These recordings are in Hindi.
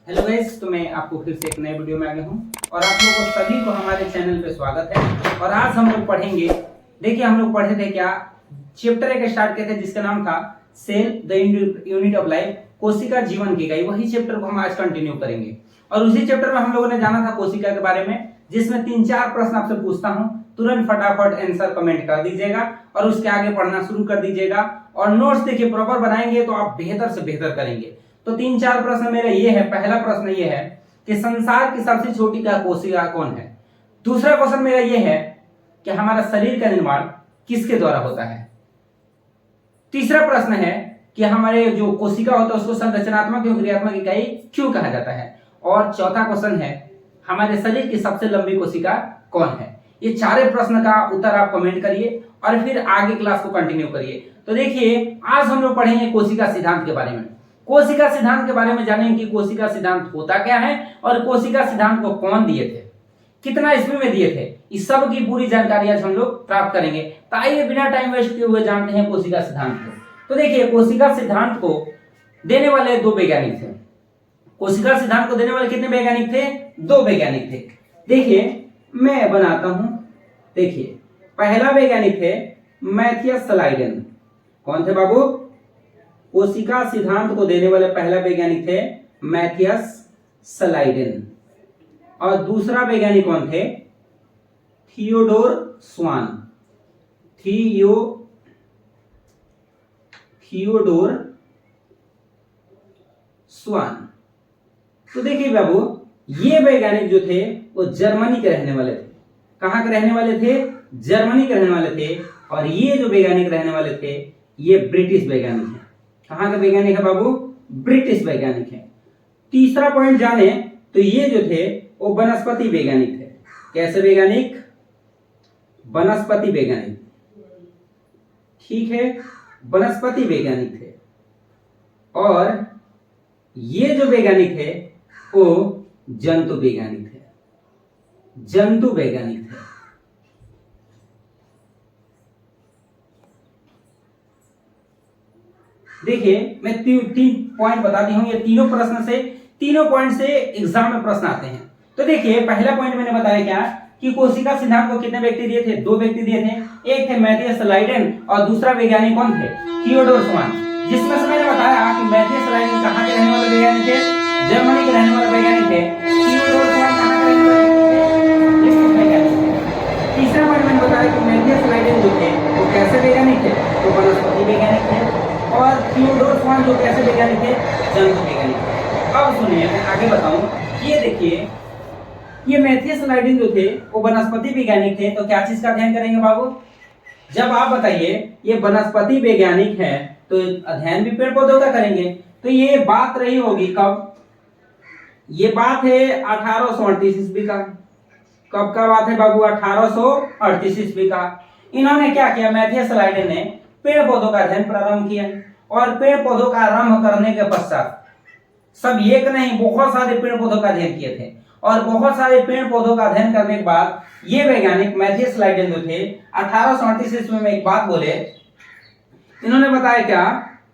हेलो गाइस, तो मैं आपको फिर से एक नए वीडियो में आ गया हूँ और आप लोगों को सभी को हमारे चैनल पे स्वागत है। और आज हम लोग पढ़ेंगे, देखिए हम लोग पढ़े थे क्या, चैप्टर एक स्टार्ट किए थे जिसका नाम था cell the unit of life, कोशिका जीवन की इकाई। वही चैप्टर को हम आज कंटिन्यू करेंगे और उसी चैप्टर में हम लोगों ने जाना था कोशिका के बारे में, जिसमें 3-4 प्रश्न आपसे पूछता हूँ, तुरंत फटाफट आंसर कमेंट कर दीजिएगा और उसके आगे पढ़ना शुरू कर दीजिएगा। और नोट्स देखिए प्रॉपर बनाएंगे तो आप बेहतर से बेहतर करेंगे। तो 3-4 प्रश्न मेरा ये है। पहला प्रश्न ये है कि संसार की सबसे छोटी का कोशिका कौन है। दूसरा क्वेश्चन मेरा ये है कि हमारा शरीर का निर्माण किसके द्वारा होता है। तीसरा प्रश्न है कि हमारे जो कोशिका होता है उसको संरचनात्मक एवं क्रियात्मक इकाई क्यों कहा जाता है। और चौथा क्वेश्चन है हमारे शरीर की सबसे लंबी कोशिका कौन है। ये चारे प्रश्न का उत्तर आप कमेंट करिए और फिर आगे क्लास को कंटिन्यू करिए। तो देखिए आज हम लोग पढ़ेंगे कोशिका सिद्धांत के बारे में। कोशिका सिद्धांत के बारे में जानेंगे कि कोशिका सिद्धांत होता क्या है और कोशिका सिद्धांत को कौन दिए थे, कितना ईस्वी में दिए थे, इस सब की पूरी जानकारी आज हम लोग प्राप्त करेंगे। तो आइए बिना टाइम वेस्ट किए हुए जानते हैं कोशिका सिद्धांत को। तो देखिए कोशिका सिद्धांत को देने वाले दो वैज्ञानिक थे। कोशिका सिद्धांत को देने वाले कितने वैज्ञानिक थे? दो वैज्ञानिक थे। देखिए मैं बनाता हूं। देखिए पहला वैज्ञानिक थे मैथियस स्लाइडेन। कौन थे बाबू? कोशिका सिद्धांत को देने वाले पहला वैज्ञानिक थे मैथियस स्लाइडेन। और दूसरा वैज्ञानिक कौन थे? थियोडोर स्वान। थियोडोर स्वान। तो देखिए बाबू ये वैज्ञानिक जो थे वो जर्मनी के रहने वाले थे। कहां के रहने वाले थे? जर्मनी के रहने वाले थे। और ये जो वैज्ञानिक रहने वाले थे ये ब्रिटिश वैज्ञानिक है। कहां के वैज्ञानिक है बाबू? ब्रिटिश वैज्ञानिक है। तीसरा पॉइंट जाने तो ये जो थे वो वनस्पति वैज्ञानिक थे। कैसे वैज्ञानिक? वनस्पति वैज्ञानिक। ठीक है, वनस्पति वैज्ञानिक थे। और ये जो वैज्ञानिक थे वो जंतु वैज्ञानिक थे। जंतु वैज्ञानिक थे। देखिए मैं तीन पॉइंट बता दी हूं। ये तीनों पॉइंट से एग्जाम में प्रश्न आते हैं। तो देखिए पहला पॉइंट मैंने बताया क्या कि कोशिका सिद्धांत को कितने व्यक्ति दिए थे? दो व्यक्ति दिए थे। एक थे मैथियस स्लाइडेन और दूसरा वैज्ञानिक कौन थे? थियोडोर स्वान। जिसमें से मैंने बताया कि मैथियस स्लाइडेन कहां के रहने वाले वैज्ञानिक थे? जर्मनी के रहने वाले वैज्ञानिक थे। थियोडोर स्वान कहां के रहने वाले थे? तीसरा पॉइंट मैंने बताया कि मैथियस स्लाइडेन जो थे वो कैसे वैज्ञानिक थे? तो वनस्पति वैज्ञानिक थे। और थियोडोर स्वान जो कैसे वैज्ञानिक थे? जंतु वैज्ञानिक थे। अब सुनिए मैं आगे बताऊं। ये देखिए ये मैथियस स्लाइडेन जो थे वो वनस्पति वैज्ञानिक थे। तो क्या चीज का अध्ययन करेंगे बाबू? जब आप बताइए ये वनस्पति वैज्ञानिक है तो अध्ययन भी पेड़ पौधों का करेंगे। तो ये बात रही होगी कब? ये बात है 1838 ईस्वी का। कब का बात है बाबू? 1838 ईस्वी का। इन्होंने क्या किया? मैथियस स्लाइडेन ने पेड़ पौधों का अध्ययन प्रारंभ किया। और पेड़ पौधों का आरंभ करने के पश्चात सब एक नहीं बहुत सारे पेड़ पौधों का अध्ययन किए थे। और बहुत सारे पेड़ पौधों का अध्ययन करने के बाद ये वैज्ञानिक मैथियस स्लाइडेन जो थे 1838 ईस्वी में एक बात बोले। इन्होंने बताया क्या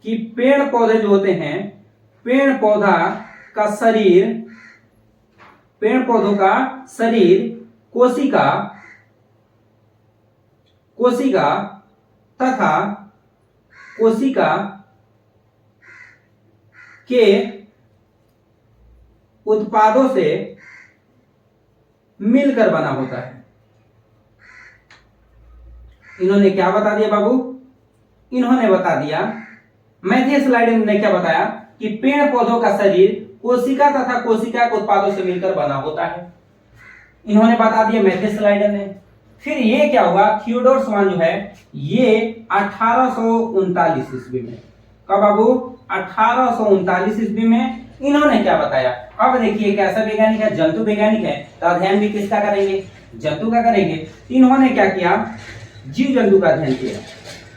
कि पेड़ पौधे जो होते हैं, पेड़ पौधों का शरीर कोशिका तथा कोशिका के उत्पादों से मिलकर बना होता है। इन्होंने क्या बता दिया बाबू? इन्होंने बता दिया, मैथियस स्लाइडेन ने क्या बताया कि पेड़ पौधों का शरीर कोशिका तथा कोशिका के उत्पादों से मिलकर बना होता है। इन्होंने बता दिया मैथियस स्लाइडेन ने। फिर ये क्या हुआ? थियोडोर स्वान जो है ये 1839 ईस्वी में। कब बाबू? 1839 ईस्वी में इन्होंने क्या बताया? अब देखिए कैसा वैज्ञानिक है? जंतु वैज्ञानिक है। तो अध्ययन भी किसका करेंगे? जंतु का करेंगे। इन्होंने क्या किया? जीव जंतु का अध्ययन किया।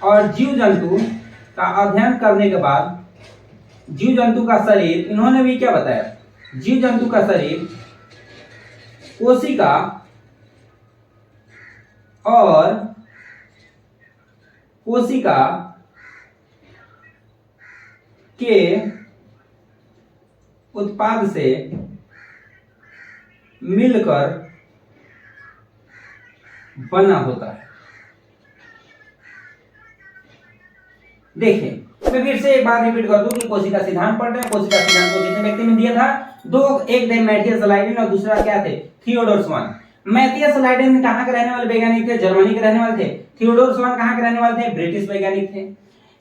और जीव जंतु का अध्ययन करने के बाद जीव जंतु का शरीर, इन्होंने भी क्या बताया? जीव जंतु का शरीर कोशिका और कोशिका के उत्पाद से मिलकर बना होता है। देखिए मैं फिर से एक बार रिपीट कर दूं कि कोशिका सिद्धांत पढ़ रहे हैं। कोशिका सिद्धांत को कितने व्यक्ति ने दिया था? दो, एक थे मैथियस लाइडेन और दूसरा क्या थे? थियोडोर स्वान। मैथियस लाइडेन कहां के रहने वाले वैज्ञानिक थे? जर्मनी के रहने वाले थे। थियोडोर स्वान कहां के रहने वाले थे? ब्रिटिश वैज्ञानिक थे।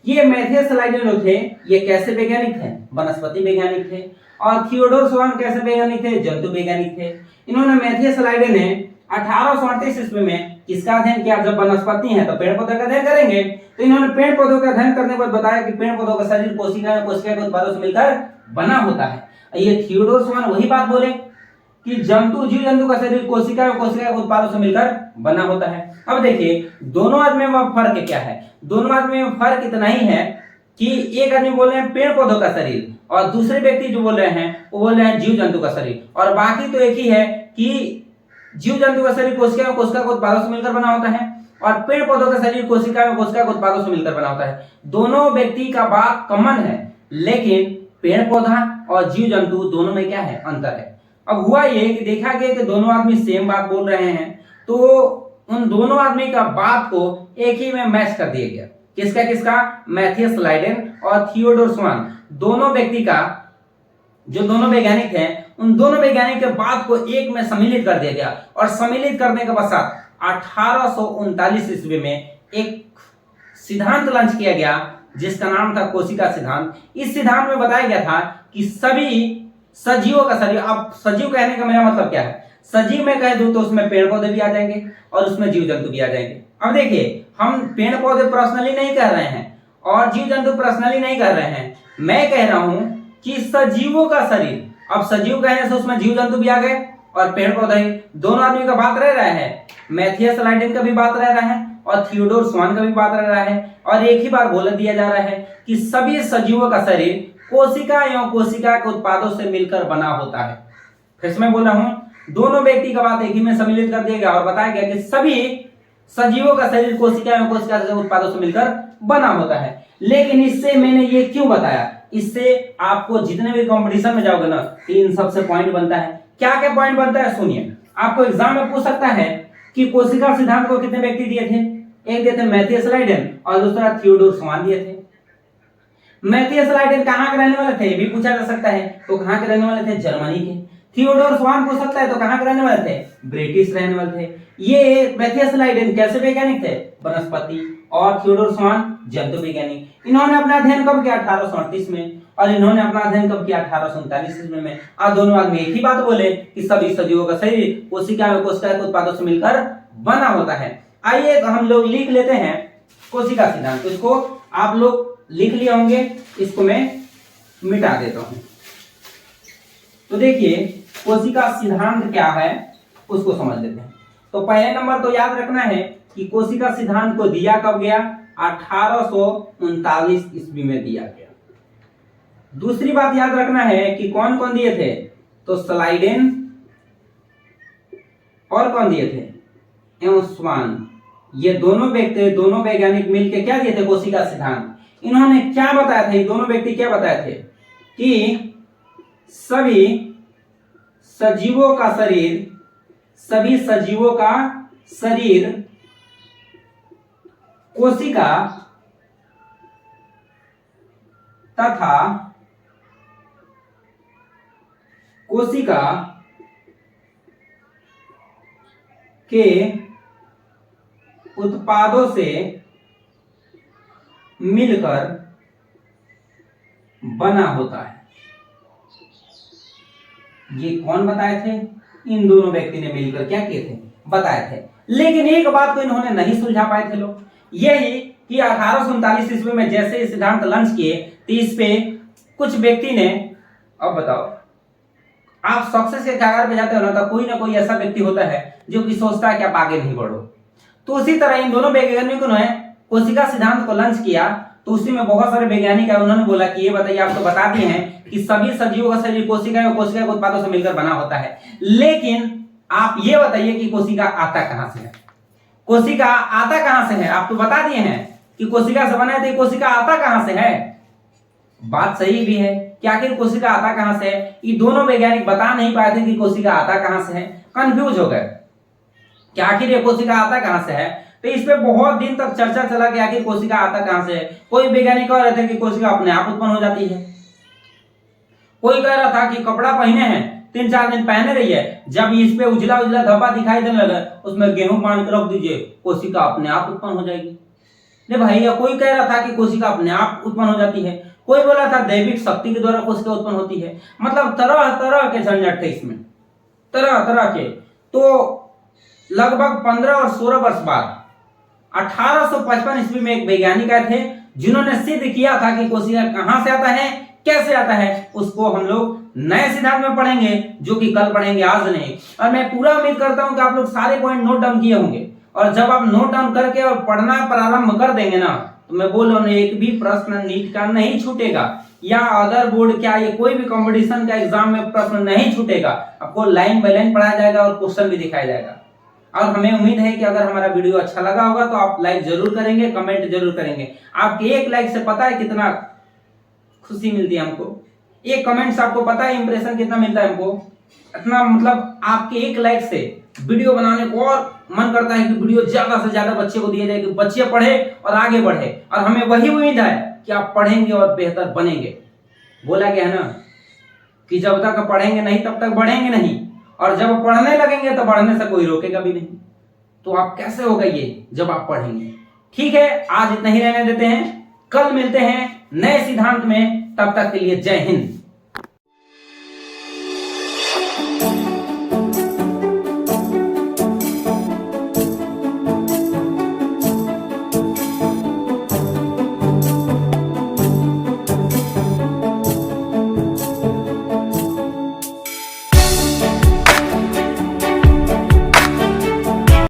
ये मैथियस लाइडेन जो थे ये कैसे वैज्ञानिक थे? वनस्पति वैज्ञानिक थे। और थियोडोर स्वान कैसे वैज्ञानिक थे? जंतु वैज्ञानिक थे। इन्होंने मैथियस लाइडेन ने 1838 ईस्वी में किसका अध्ययन किया? जब वनस्पति है तो पेड़ पौधों का अध्ययन करेंगे, तो इन्होंने पेड़ पौधों का अध्ययन करने के बाद बताया कि पेड़ पौधों का शरीर कोशिका के उत्पादों से मिलकर बना होता है। ये थियोडोर स्वान वही बात बोले कि जीव जंतु का शरीर कोशिका के उत्पादों से मिलकर बना होता है। अब देखिए दोनों आदमी में फर्क क्या है? दोनों आदमी में फर्क इतना ही है कि एक आदमी बोल रहे हैं पेड़ पौधों का शरीर और दूसरे व्यक्ति जो बोल रहे हैं वो बोल रहे हैं जीव जंतु का शरीर, और बाकी तो एक ही है कि जीव जंतु का शरीर कोशिका के उत्पादों से मिलकर बना होता है और पेड़ पौधों का शरीर कोशिका के उत्पादों से मिलकर बना होता है। दोनों व्यक्ति का बात कॉमन है, लेकिन पेड़ पौधा और जीव जंतु दोनों में क्या है? अंतर है। अब हुआ ये कि देखा गया कि दोनों आदमी सेम बात बोल रहे हैं, तो उन दोनों आदमी का बात को एक ही में मैच कर दिया गया। किसका किसका? मैथियस लाइडेन और थियोडोर स्वान दोनों व्यक्ति का, जो दोनों वैज्ञानिक हैं उन दोनों वैज्ञानिक के बात को एक में सम्मिलित कर दिया गया। और सम्मिलित करने के पश्चात 1839 ईस्वी में एक सिद्धांत लॉन्च किया गया जिसका नाम था कोशिका सिद्धांत। इस सिद्धांत में बताया गया था कि सभी सजीवों का शरीर, अब सजीव कहने का मेरा मतलब क्या है? सजीव में कह दूं तो उसमें पेड़ पौधे भी आ जाएंगे और उसमें जीव जंतु भी आ जाएंगे। अब देखिए हम पेड़ पौधे पर्सनली नहीं कह रहे हैं और जीव जंतु पर्सनली नहीं कह रहे हैं, मैं कह रहा हूं कि सजीवों का शरीर। अब सजीव कहने से उसमें जीव जंतु भी आ गए और पेड़ पौधे, दोनों आदमी का बात रह रहा है। मैथियस लाइडेन का भी बात रह रहा है और थियोडोर स्वान का भी बात रह रहा है, और एक ही बार बोल दिया जा रहा है कि सभी सजीवों का शरीर कोशिका एवं कोशिका के उत्पादों से मिलकर बना होता है। फिर से मैं बोल रहा हूं, दोनों व्यक्ति का बात एक ही में सम्मिलित कर दिया गया और बताया गया कि सभी सजीवों का शरीर कोशिका एवं कोशिका के उत्पादों से मिलकर बना होता है। लेकिन इससे मैंने ये क्यों बताया? इससे आपको जितने भी कंपटीशन में जाओगे ना, इन सबसे पॉइंट बनता है। क्या क्या पॉइंट बनता है सुनिए। आपको एग्जाम में पूछ सकता है कि कोशिका सिद्धांत को कितने व्यक्ति दिए थे? एक दिए थे मैथियस लाइडेन और दूसरा थियोडोर स्वान दिए थे। मैथियस लाइडेन कहां के रहने वाले थे? ये भी पूछा जा सकता है, तो कहां के रहने वाले थे? जर्मनी के। थियोडोर स्वान पूछ सकता है, तो कहां के रहने वाले थे? ब्रिटिश रहने वाले थे। ये मैथियस लाइडेन कैसे वैज्ञानिक थे? वनस्पति। और थियोडोर स्वान जंतु वैज्ञानिक। इन्होंने अपना अध्ययन कब किया? 1838 में। और इन्होंने अपना अध्ययन कब किया? 1839 ईस्वी में। और दोनों आदमी एक ही बात बोले कि सभी सजीवों का शरीर कोशिका में कोशिका के उत्पादों से मिलकर बना होता है। आइए तो हम लोग लिख लेते हैं कोशिका सिद्धांत। तो इसको आप लोग लिख लिए होंगे, इसको मैं मिटा देता हूं। तो देखिए कोशिका सिद्धांत क्या है उसको समझ लेते हैं। तो पहले नंबर तो याद रखना है कि कोशिका सिद्धांत को दिया कब गया? 1839 ईस्वी में दिया गया। दूसरी बात याद रखना है कि कौन कौन दिए थे? तो स्लाइडेन और कौन दिए थे? एवं स्वान। ये दोनों व्यक्ति, दोनों वैज्ञानिक मिलकर क्या दिए थे? कोशिका सिद्धांत। इन्होंने क्या बताया था? ये दोनों व्यक्ति क्या बताए थे कि सभी सजीवों का शरीर, सभी सजीवों का शरीर कोशिका तथा कोशिका के उत्पादों से मिलकर बना होता है। ये कौन बताए थे? इन दोनों व्यक्ति ने मिलकर क्या किए थे? बताए थे। लेकिन एक बात को इन्होंने नहीं सुलझा पाए थे लोग, यही कि 1839 ईस्वी में जैसे ये सिद्धांत लॉन्च किए तो इस पे कुछ व्यक्ति ने, अब बताओ आप सक्सेस के कगार पे जाते हो ना, तो कोई ना कोई ऐसा व्यक्ति होता है जो कि सोचता है कि आप आगे नहीं बढ़ो। तो उसी तरह इन दोनों वैज्ञानिकों ने कोशिका सिद्धांत को लॉन्च किया, तो उसी में बहुत सारे वैज्ञानिक है, उन्होंने बोला कि ये बताइए, आप तो बताते हैं कि सभी सजीवों का शरीर कोशिका और कोशिका के उत्पादों से मिलकर बना होता है, लेकिन आप ये बताइए कि कोशिका आता कहां से है? कोशिका आता कहां से है? आप तो बता दिए हैं कि कोशिका से बना है, तो कोशिका आता कहां से है? बात सही भी है कि आखिर कोशिका आता कहां से है। ये दोनों वैज्ञानिक बता नहीं पाए थे कि कोशिका आता कहां से है, कंफ्यूज हो गए कि आखिर ये कोशिका आता कहां से है। तो इस पे बहुत दिन तक चर्चा चला कि आखिर कोशिका आता कहां से है। कोई वैज्ञानिक कह रहे थे कि कोशिका अपने आप उत्पन्न हो जाती है, कोई कह रहा था कि कपड़ा पहने हैं 3-4 दिन पहने रही है, जब इस पे उजला उजला धब्बा दिखाई देने लगा उसमें गेहूं मान के रख दीजिए, कोशिका अपने आप उत्पन्न हो जाएगी। नहीं भाई, कोई कह रहा था कि कोशिका अपने आप उत्पन्न हो जाती है, कोई बोला था दैविक शक्ति के द्वारा कोशिका उत्पन्न होती है। मतलब तरह तरह के झंझट थे इसमें, तरह तरह के। तो लगभग 15 और 16 वर्ष बाद 1855 ईस्वी में एक वैज्ञानिक आए थे जिन्होंने सिद्ध किया था कि कोशिका कहां से आता है, कैसे आता है। उसको हम लोग नए सिद्धांत में पढ़ेंगे, जो कि कल पढ़ेंगे, आज नहीं। और मैं पूरा उम्मीद करता हूं कि आप लोग सारे पॉइंट नोट डाउन किए होंगे, और जब आप नोट डाउन करके और पढ़ना प्रारंभ कर देंगे ना, तो मैं बोल रहा हूं एक भी प्रश्न नीट का नहीं छूटेगा, या अदर बोर्ड क्या ये कोई भी कंपटीशन का एग्जाम में प्रश्न नहीं छूटेगा। आपको लाइन बाय लाइन पढ़ाया जाएगा और क्वेश्चन भी दिखाया जाएगा। और हमें उम्मीद है कि अगर हमारा वीडियो अच्छा लगा होगा तो आप लाइक जरूर करेंगे, कमेंट जरूर करेंगे। आपके एक लाइक से पता है कितना खुशी मिलती है हमको, एक कमेंट से आपको पता है इंप्रेशन कितना मिलता है हमको। इतना मतलब आपके एक लाइक से वीडियो बनाने को और मन करता है कि वीडियो ज्यादा से ज्यादा बच्चे को दिया जाए, कि बच्चे पढ़े और आगे बढ़े। और हमें वही उम्मीद है कि आप पढ़ेंगे और बेहतर बनेंगे। बोला गया है ना कि जब तक पढ़ेंगे नहीं तब तक बढ़ेंगे नहीं, और जब पढ़ने लगेंगे तो बढ़ने से कोई रोकेगा भी नहीं। तो आप कैसे होगा ये, जब आप पढ़ेंगे। ठीक है, आज इतना ही रहने देते हैं, कल मिलते हैं नए सिद्धांत में। तब तक के लिए जय हिंद।